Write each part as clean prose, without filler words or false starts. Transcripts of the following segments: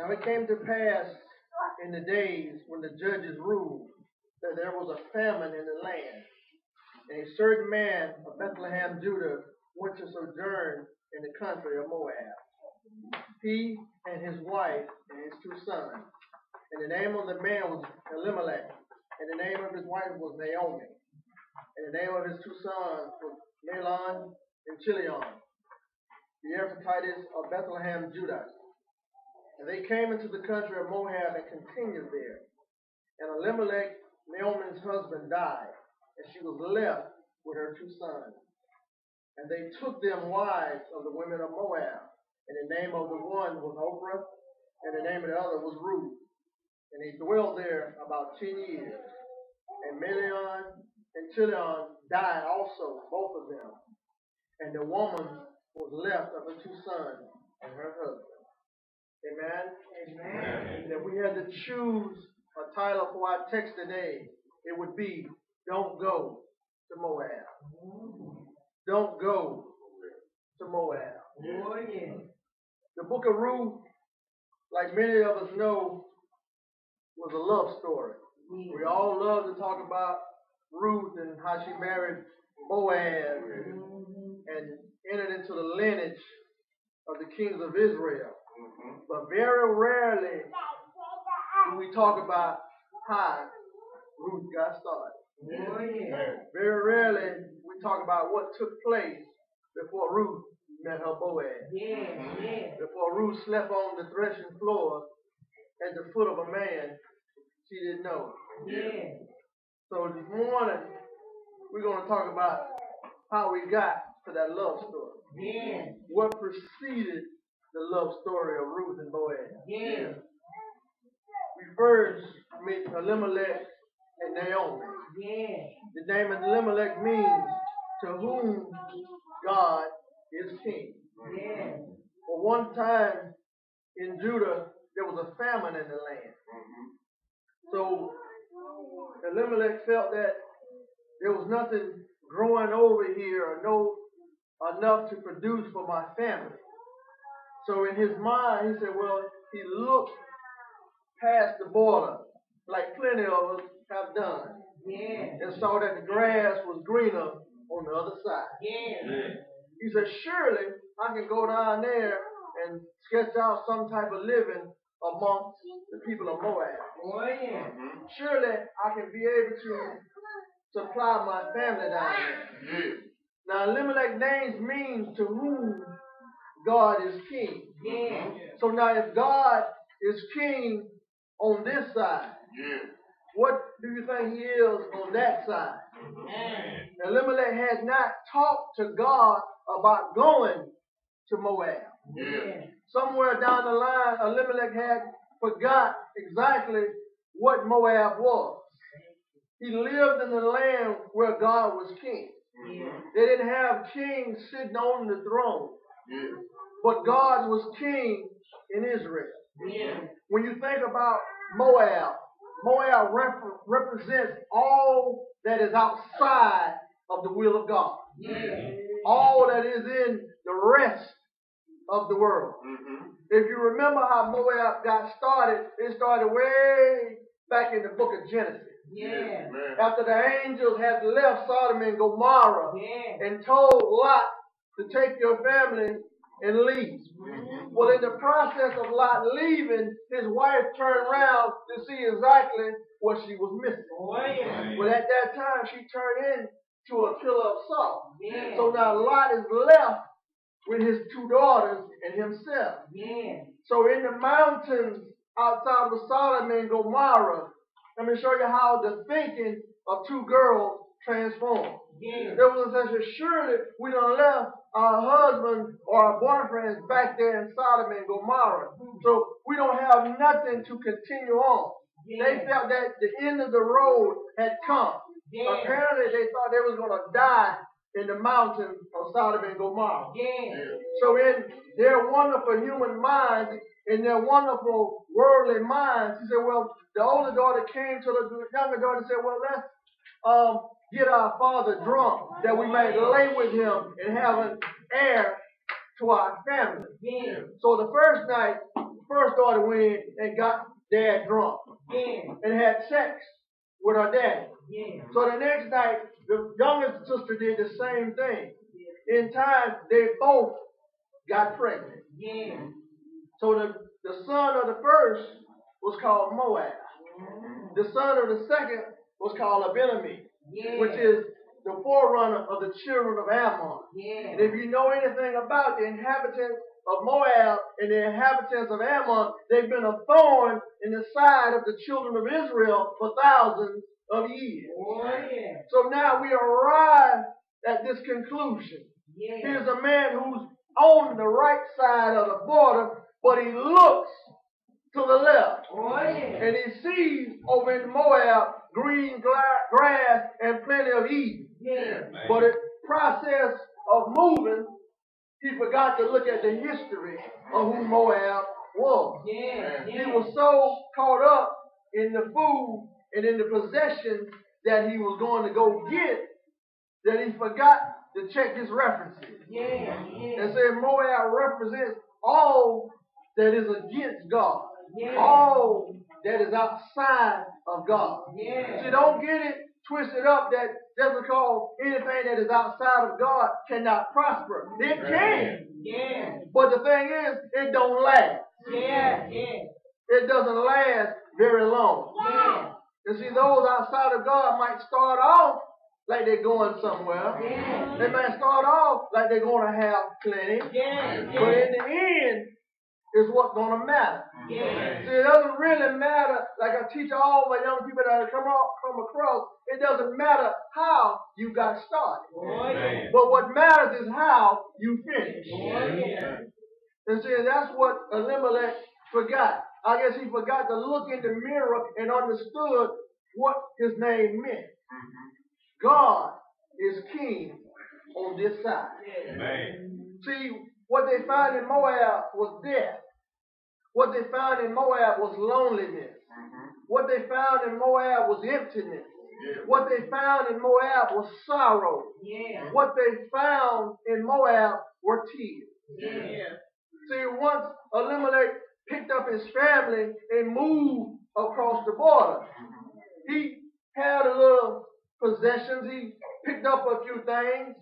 Now it came to pass in the days when the judges ruled that there was a famine in the land. And a certain man of Bethlehem, Judah, went to sojourn in the country of Moab. He and his wife and his 2 sons. And the name of the man was Elimelech. And the name of his wife was Naomi. And the name of his 2 sons was Mahlon and Chilion, the Ephrathites of Bethlehem, Judah. And they came into the country of Moab and continued there. And Elimelech, Naomi's husband, died, and she was left with her 2 sons. And they took them wives of the women of Moab. And the name of the one was Oprah, and the name of the other was Ruth. And they dwelled there about 10 years. And Mahlon and Chilion died also, both of them. And the woman was left of her 2 sons and her husband. Amen? Amen. And if we had to choose a title for our text today, it would be, Don't Go to Moab. Don't go to Moab. Oh, yeah. The book of Ruth, like many of us know, was a love story. We all love to talk about Ruth and how she married Moab and entered into the lineage of the kings of Israel. But very rarely do we talk about how Ruth got started. Very rarely we talk about what took place before Ruth met her Boaz. Before Ruth slept on the threshing floor at the foot of a man she didn't know. So this morning we're going to talk about how we got to that love story. What preceded the love story of Ruth and Boaz. We first meet Elimelech and Naomi. The name of Elimelech means to whom God is king. For one time in Judah, there was a famine in the land. So Elimelech felt that there was nothing growing over here or no enough to produce for my family. So in his mind, he said, well, he looked past the border, like plenty of us have done, and saw that the grass was greener on the other side. He said, surely I can go down there and sketch out some type of living amongst the people of Moab. Surely I can be able to supply my family down there. Now, Elimelech's name means to whom God is king. So now if God is king on this side, what do you think he is on that side? Elimelech had not talked to God about going to Moab. Somewhere down the line, Elimelech had forgot exactly what Moab was. He lived in the land where God was king. They didn't have kings sitting on the throne. But God was king in Israel. When you think about Moab, Moab represents all that is outside of the will of God. All that is in the rest of the world. If you remember how Moab got started, it started way back in the book of Genesis. After the angels had left Sodom and Gomorrah and told Lot to take your family and leave. Well, in the process of Lot leaving, his wife turned around to see exactly what she was missing. Well, at that time, she turned into a pillar of salt. So now Lot is left with his 2 daughters and himself. So in the mountains outside of Sodom and Gomorrah, let me show you how the thinking of 2 girls transformed. There was such a surely we done left our husbands or our boyfriends back there in Sodom and Gomorrah. So we don't have nothing to continue on. They felt that the end of the road had come. Apparently they thought they was going to die in the mountains of Sodom and Gomorrah. So in their wonderful human minds, in their wonderful worldly minds, he said, well, the older daughter came to the younger daughter and said, well, let's get our father drunk that we may lay with him and have an heir to our family. So the first night, first daughter went in and got dad drunk and had sex with her daddy. So the next night, the youngest sister did the same thing. In time, they both got pregnant. So the son of the first was called Moab. The son of the second was called Abimelech, which is the forerunner of the children of Ammon. And if you know anything about the inhabitants of Moab and the inhabitants of Ammon, they've been a thorn in the side of the children of Israel for thousands of years. So now we arrive at this conclusion. Here's a man who's on the right side of the border, but he looks to the left. And he sees over in Moab green grass and plenty of eating. But in the process of moving, he forgot to look at the history of who Moab was. He was so caught up in the food and in the possessions that he was going to go get that he forgot to check his references. And said Moab represents all that is against God. All that is outside of God. So don't get it twisted up that just because anything that is outside of God cannot prosper. It can. But the thing is, it don't last. It doesn't last very long. You see, those outside of God might start off like they're going somewhere. They might start off like they're going to have plenty. But in the end, is what's going to matter. See, it doesn't really matter, like I teach all my young people that I come across, it doesn't matter how you got started. But what matters is how you finish. And see, that's what Elimelech forgot. I guess he forgot to look in the mirror and understood what his name meant. God is king on this side. See, what they found in Moab was death. What they found in Moab was loneliness. What they found in Moab was emptiness. What they found in Moab was sorrow. What they found in Moab were tears. See, once Elimelech picked up his family and moved across the border, he had a little possessions. He picked up a few things.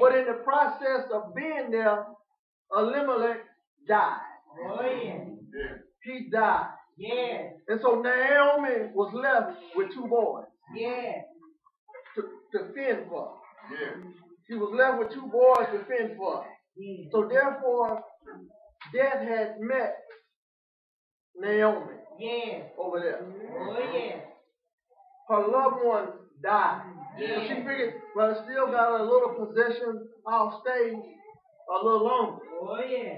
But in the process of being there, Elimelech died. He died. And so Naomi was left with two boys to fend for. She was left with two boys to fend for. So therefore, death had met Naomi over there. Her loved one died. So she figured, well, I still got a little possession. I'll stay a little longer.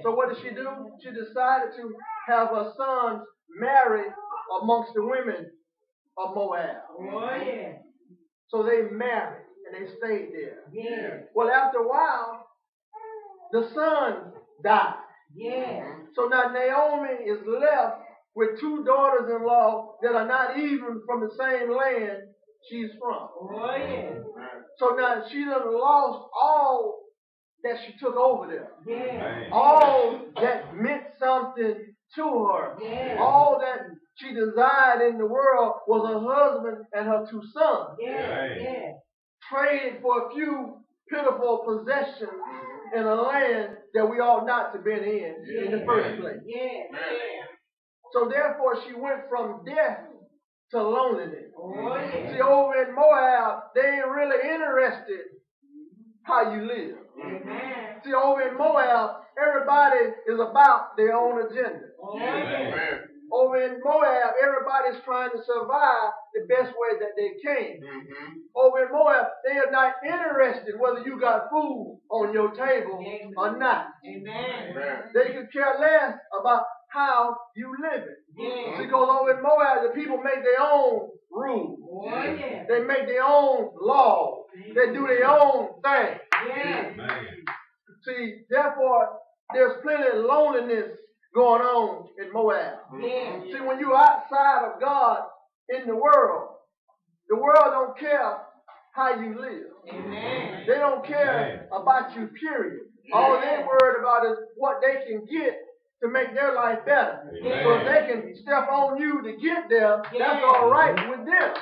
So what did she do? She decided to have her sons marry amongst the women of Moab. So they married and they stayed there. Well, after a while, the son died. So now Naomi is left with two daughters-in-law that are not even from the same land she's from. So now she done lost all that she took over there. All that meant something to her. All that she desired in the world was her husband and her two sons. Traded for a few pitiful possessions in a land that we ought not to have been in the first place. So therefore she went from death to loneliness. See, over in Moab, they ain't really interested how you live. See, over in Moab, everybody is about their own agenda. Over in Moab, everybody's trying to survive the best way that they can. Over in Moab, they are not interested whether you got food on your table or not. They could care less about how you live it. Because over in Moab, the people make their own rules. They make their own laws. They do their own thing. See, therefore, there's plenty of loneliness going on in Moab. See, when you're outside of God in the world don't care how you live. They don't care about you, period. All they're worried about is what they can get to make their life better. So if they can step on you to get there, that's all right with them.